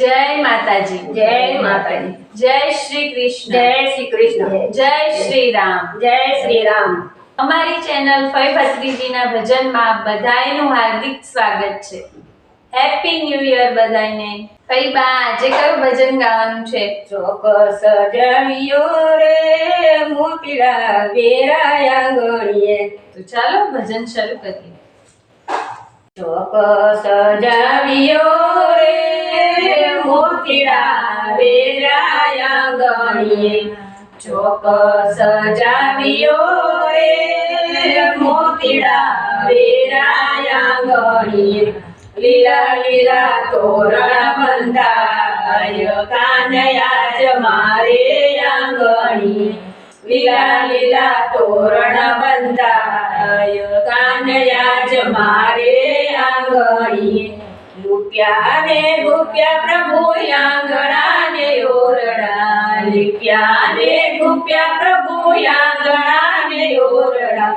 जय माताजी। जय माताजी। जय श्री कृष्ण। जय श्री कृष्ण। जय श्री राम। जय श्री राम। અમારી ચેનલ ફઈ ભત્રીજીના ભજનમાં બધાયનું હાર્દિક સ્વાગત છે। હેપી ન્યૂ યર બધાયને। ફઈ બા આજે કયું ભજન ગાવાનું છે? ચોકસ જવિયો રે મોતીડા વેરાયા ગણીએ। તો ચાલો ભજન શરૂ કરીએ। ચોકસ જવિયો રે મોતીડા વેરાયા ગણીએ। ચોકસ જવિયો રે મોતીડા વેરાયા ગણીએ। લીલા લીલા તોરણ બંધાય કાનયાજ મારે આંગણીએ। લીલા લીલા તોરણ બંધાય કાનયાજ મારે આંગણીએ। લૂપ્યા ને ગુપ્યા પ્રભુ આંગણા ને ઓરડા। લીપ્યા ને ગુપ્યા પ્રભુ આંગણા ને ઓરડા।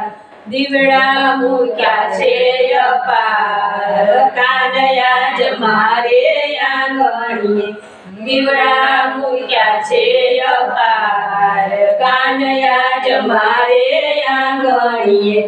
દીવડા મૂક્યા છે અપાર કાનયાજ મારે આંગણીએ। દીવડા મૂક્યા છે અપાર કાનયાજ મારે આંગણીએ।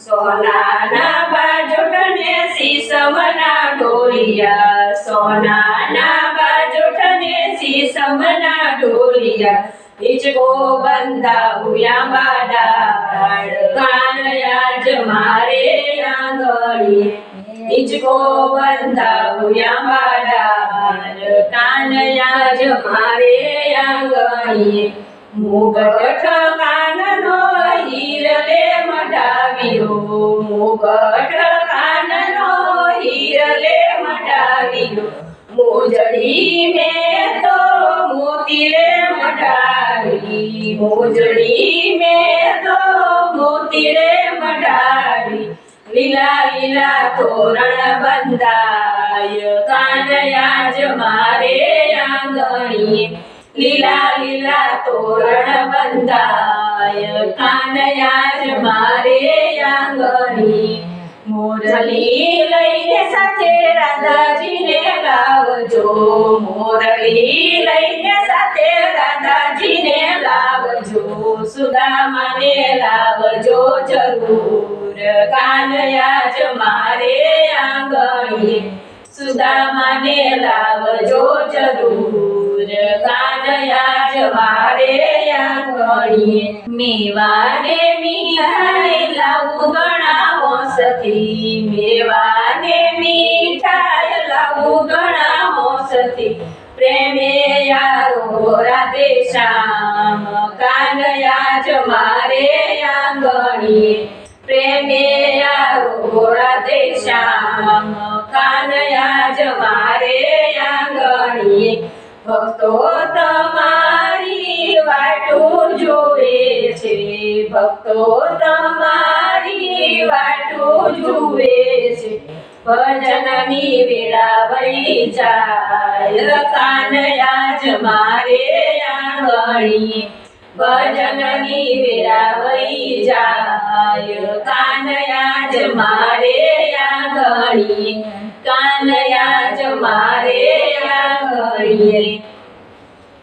સોનાના બાજોટ ને સીસમના ઢોલિયા। સોનાના બાજોટ ને સીસમના ઢોલિયા। હિચકો બંધાવ્યા બાડાળ કાનયાજ મારે આંગણીએ। હિચકો બંધાવ્યા બાડાળ કાનયાજ મારે આંગણીએ। મુગટ કાનનો હીરલે મઢાવ્યો। મુગટ કાનનો હીરલે મઢાવ્યો। મોજડી મેં તો મોતી રે મઢાવી। મોજડી મેં તો મોતી રે મઢાવી। લીલા લીલા તોરણ બંધાય કાનયાજ મારે આંગણીએ। લીલા લીલા તોરણ બંધાય કાનયાજ મારે આંગણીએ। મોરલી લઈને સાથે રાધાજીને લાવજો। મોરલી લઈને સાથે રાધાજીને લાવજો। સુદામાને લાવજો જરૂર કાનયાજ મારે આંગણીએ। સુદામાને લાવજો જરૂર કાનયાજ મારે આંગણીએ। મેવાને મીઠાઈ લાવું ઘણા હોંશથી। મેવાને મીઠાઈ લાવું ઘણા હોંશથી। પ્રેમે યારો રાધે શ્યામ કાનયાજ મારે આંગણીએ। પ્રેમે યારો રાધે શ્યામ કાનયાજ મારે આંગણીએ। ભક્તો તમારી વાટું જોવે છે। ભક્તો તમારી વાટું જુએ છે। ભજનની વેળા વઈ જાય કાનયાજ મારે આંગણીએ। ભજનની વેળા વઈ જાય કાનયાજ મારે આંગણીએ। કાનયાજ મારે આંગણીએ।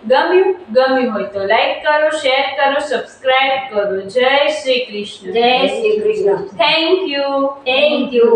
ગમ્યું હોય તો લાઈક કરો, શેર કરો, સબસ્ક્રાઇબ કરો। જય શ્રી કૃષ્ણ। જય Shri Krishna. Thank you. Thank you.